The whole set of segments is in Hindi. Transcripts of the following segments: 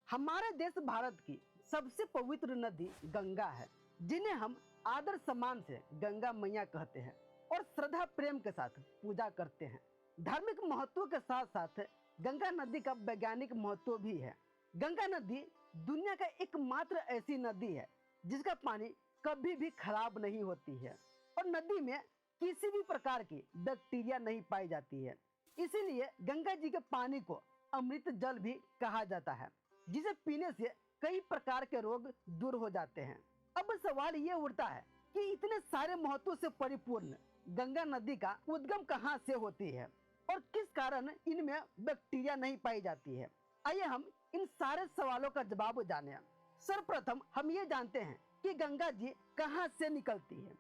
हमारे देश भारत की सबसे पवित्र नदी गंगा है, जिन्हें हम आदर सम्मान से गंगा मैया कहते हैं और श्रद्धा प्रेम के साथ पूजा करते हैं। धार्मिक महत्व के साथ साथ गंगा नदी का वैज्ञानिक महत्व भी है। गंगा नदी दुनिया का एकमात्र ऐसी नदी है जिसका पानी कभी भी खराब नहीं होती है और नदी में किसी भी प्रकार की बैक्टीरिया नहीं पाई जाती है। इसीलिए गंगा जी के पानी को अमृत जल भी कहा जाता है, जिसे पीने से कई प्रकार के रोग दूर हो जाते हैं। अब सवाल ये उठता है कि इतने सारे महत्व से परिपूर्ण गंगा नदी का उद्गम कहाँ से होती है और किस कारण इनमें बैक्टीरिया नहीं पाई जाती है। आइए हम इन सारे सवालों का जवाब जाने। सर्वप्रथम हम ये जानते हैं कि गंगा जी कहाँ से निकलती है।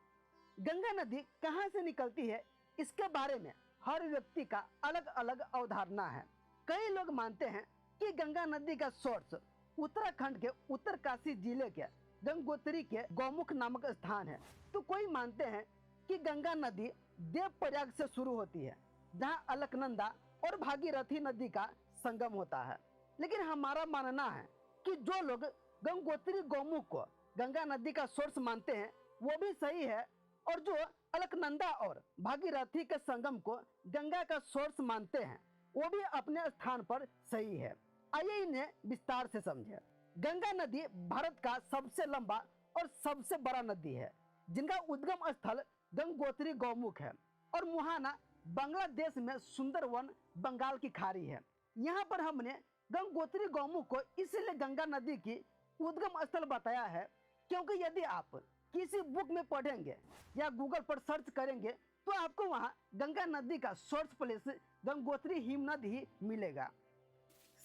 गंगा नदी कहाँ से निकलती है, इसके बारे में हर व्यक्ति का अलग अलग अवधारणा है। कई लोग मानते हैं कि गंगा नदी का सोर्स उत्तराखंड के उत्तरकाशी जिले के गंगोत्री के गौमुख नामक स्थान है, तो कोई मानते हैं कि गंगा नदी देवप्रयाग से शुरू होती है, जहां अलकनंदा और भागीरथी नदी का संगम होता है। लेकिन हमारा मानना है कि जो लोग गंगोत्री गौमुख को गंगा नदी का सोर्स मानते हैं वो भी सही है, और जो अलकनंदा और भागीरथी के संगम को गंगा का सोर्स मानते हैं वो भी अपने स्थान पर सही है। आइए इन्हें विस्तार से समझें। गंगा नदी भारत का सबसे लंबा और सबसे बड़ा नदी है, जिनका उद्गम स्थल गंगोत्री गौमुख है और मुहाना बांग्लादेश में सुंदरवन बंगाल की खाड़ी है। यहाँ पर हमने गंगोत्री गौमुख को इसलिए गंगा नदी की उद्गम स्थल बताया है क्योंकि यदि आप किसी बुक में पढ़ेंगे या गूगल पर सर्च करेंगे तो आपको वहाँ गंगा नदी का सोर्स प्लेस गंगोत्री हिमनद ही मिलेगा।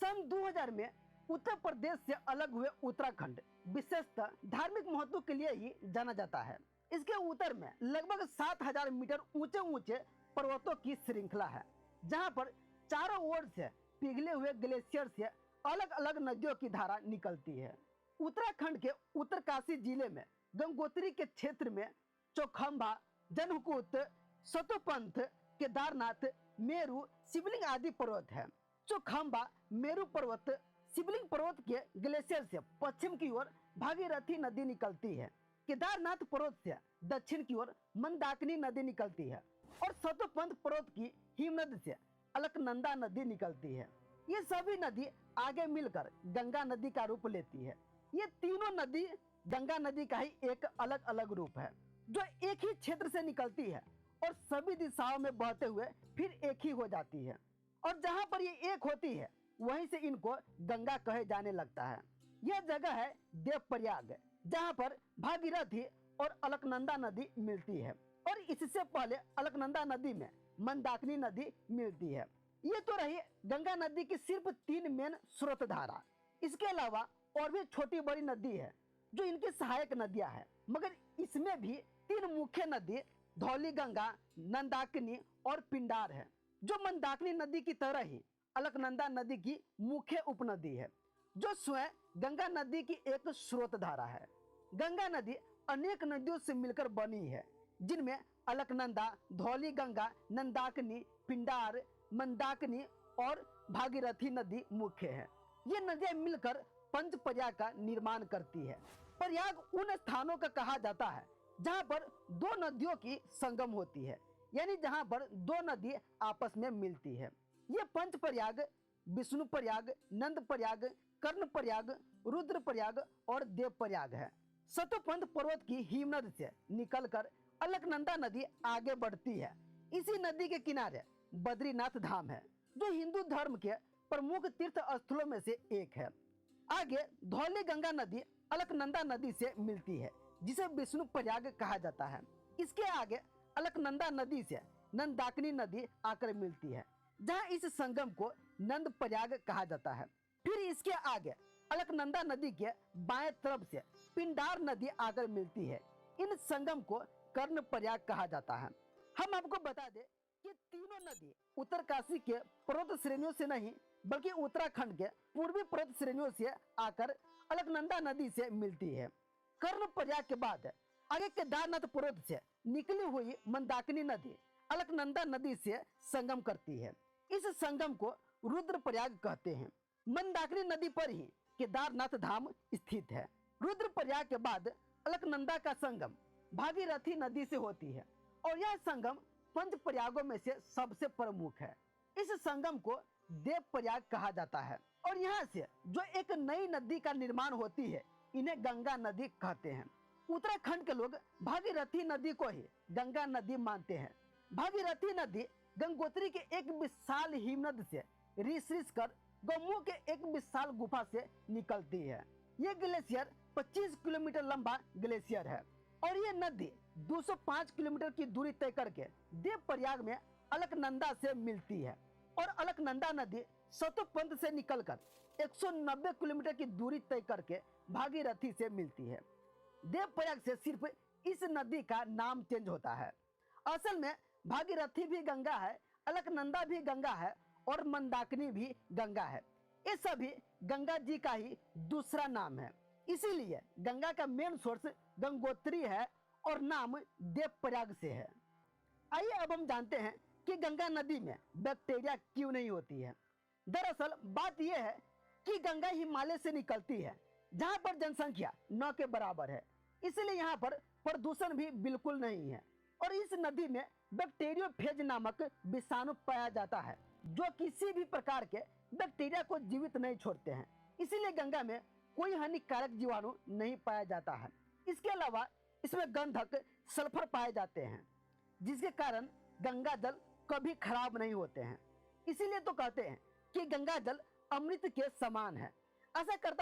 सन 2000 में उत्तर प्रदेश से अलग हुए उत्तराखंड विशेषतः धार्मिक महत्व के लिए ही जाना जाता है। इसके उत्तर में लगभग 7000 मीटर ऊंचे ऊंचे पर्वतों की श्रृंखला है, जहां पर चारों ओर से पिघले हुए ग्लेशियर से अलग अलग नदियों की धारा निकलती है। उत्तराखंड के उत्तरकाशी जिले में गंगोत्री के क्षेत्र में चौखंबा, जनकूट, सतोपंथ, केदारनाथ, मेरू, शिवलिंग आदि पर्वत है। चौखंबा मेरू पर्वत शिवलिंग पर्वत के ग्लेशियर से पश्चिम की ओर भागीरथी नदी निकलती है। केदारनाथ पर्वत से दक्षिण की ओर मंदाकिनी नदी निकलती है और सतोपंथ पर्वत की हिमनद से अलकनंदा नदी निकलती है। ये सभी नदी आगे मिलकर गंगा नदी का रूप लेती है। ये तीनों नदी गंगा नदी का ही एक अलग अलग रूप है, जो एक ही क्षेत्र से निकलती है और सभी दिशाओं में बहते हुए फिर एक ही हो जाती है, और जहां पर ये एक होती है वहीं से इनको गंगा कहे जाने लगता है। यह जगह है देवप्रयाग, जहां पर भागीरथी और अलकनंदा नदी मिलती है, और इससे पहले अलकनंदा नदी में मंदाकिनी नदी मिलती है। ये तो रही गंगा नदी की सिर्फ 3 मेन स्रोत धारा। इसके अलावा और भी छोटी बड़ी नदी है जो इनकी सहायक नदियां हैं, मगर इसमें भी 3 मुख्य नदी धौली गंगा, नंदाकिनी और पिंडार है, जो मंदाकिनी नदी की तरह ही अलकनंदा नदी की मुख्य उपनदी है, जो स्वयं गंगा नदी की एक स्रोत धारा है। गंगा नदी अनेक नदियों से मिलकर बनी है, जिनमें अलकनंदा, धौली गंगा, नंदाकिनी, पिंडार, मंदाकिनी और भागीरथी नदी मुख्य है। ये नदियां मिलकर पंचप्रयाग का निर्माण करती है। प्रयाग उन स्थानों का कहा जाता है जहां पर 2 नदियों की संगम होती है, यानी जहां पर 2 नदी आपस में मिलती है। ये पंचप्रयाग विष्णु प्रयाग, नंद प्रयाग, कर्ण प्रयाग, रुद्र प्रयाग और देव प्रयाग है। सतोपंथ पर्वत की हिमनद से निकलकर अलकनंदा नदी आगे बढ़ती है। इसी नदी के किनारे बद्रीनाथ धाम है, जो हिंदू धर्म के प्रमुख तीर्थ स्थलों में से एक है। आगे धौली गंगा नदी अलकनंदा नदी से मिलती है, जिसे विष्णु प्रयाग कहा जाता है। इसके आगे अलकनंदा नदी से नंदाकिनी नदी आकर मिलती है, जहां इस संगम को नंद प्रयाग कहा जाता है। फिर इसके आगे अलकनंदा नदी के बाएं तरफ से पिंडार नदी आकर मिलती है। इन संगम को कर्ण प्रयाग कहा जाता है। हम आपको बता दें कि तीनों नदी उत्तरकाशी के पर्वत श्रेणियों से नहीं, बल्कि उत्तराखंड के पूर्वी पर्वत श्रेणियों से आकर अलकनंदा नदी से मिलती है। कर्ण प्रयाग के बाद आगे केदारनाथ पर्वत से निकली हुई मंदाकिनी नदी अलकनंदा नदी से संगम करती है। इस संगम को रुद्र प्रयाग कहते हैं। मंदाकिनी नदी पर ही केदारनाथ धाम स्थित है। रुद्रप्रयाग के बाद अलकनंदा का संगम भागीरथी नदी से होती है और यह संगम पंच प्रयागों में से सबसे प्रमुख है। इस संगम को देव प्रयाग कहा जाता है और यहाँ से जो एक नई नदी का निर्माण होती है इन्हें गंगा नदी कहते हैं। उत्तराखंड के लोग भागीरथी नदी को ही गंगा नदी मानते हैं। भागीरथी नदी गंगोत्री के एक विशाल हिमनद से रिस कर गौमुख के एक विशाल गुफा से निकलती है। ये ग्लेशियर 25 किलोमीटर लंबा ग्लेशियर है और ये नदी 205 किलोमीटर की दूरी तय करके देवप्रयाग में अलकनंदा से मिलती है और अलकनंदा नदी सतोपंथ से निकलकर 190 किलोमीटर की दूरी तय करके भागीरथी से मिलती है। देवप्रयाग से सिर्फ इस नदी का नाम चेंज होता है। असल में भागीरथी भी गंगा है, अलकनंदा भी गंगा है और मंदाकिनी भी गंगा है। ये सभी गंगा जी का ही दूसरा नाम है। इसीलिए गंगा का मेन सोर्स गंगोत्री है और नाम देवप्रयाग से है। आइए अब हम जानते हैं कि गंगा नदी में बैक्टीरिया क्यों नहीं होती है। दरअसल बात यह है कि गंगा हिमालय से निकलती है जहां पर जनसंख्या 9 के बराबर है, इसलिए यहाँ पर प्रदूषण भी बिल्कुल नहीं है और इस नदी में बैक्टीरियोफेज नामक विषाणु पाया जाता है जो किसी भी प्रकार के बैक्टीरिया को जीवित नहीं छोड़ते हैं। इसीलिए गंगा में कोई हानिकारक जीवाणु नहीं पाया जाता है। इसके अलावा इसमें गंधक सल्फर पाए जाते हैं जिसके कारण गंगा जल कभी खराब नहीं होते हैं। इसीलिए तो कहते हैं कि गंगा जल अमृत के समान है। ऐसा करता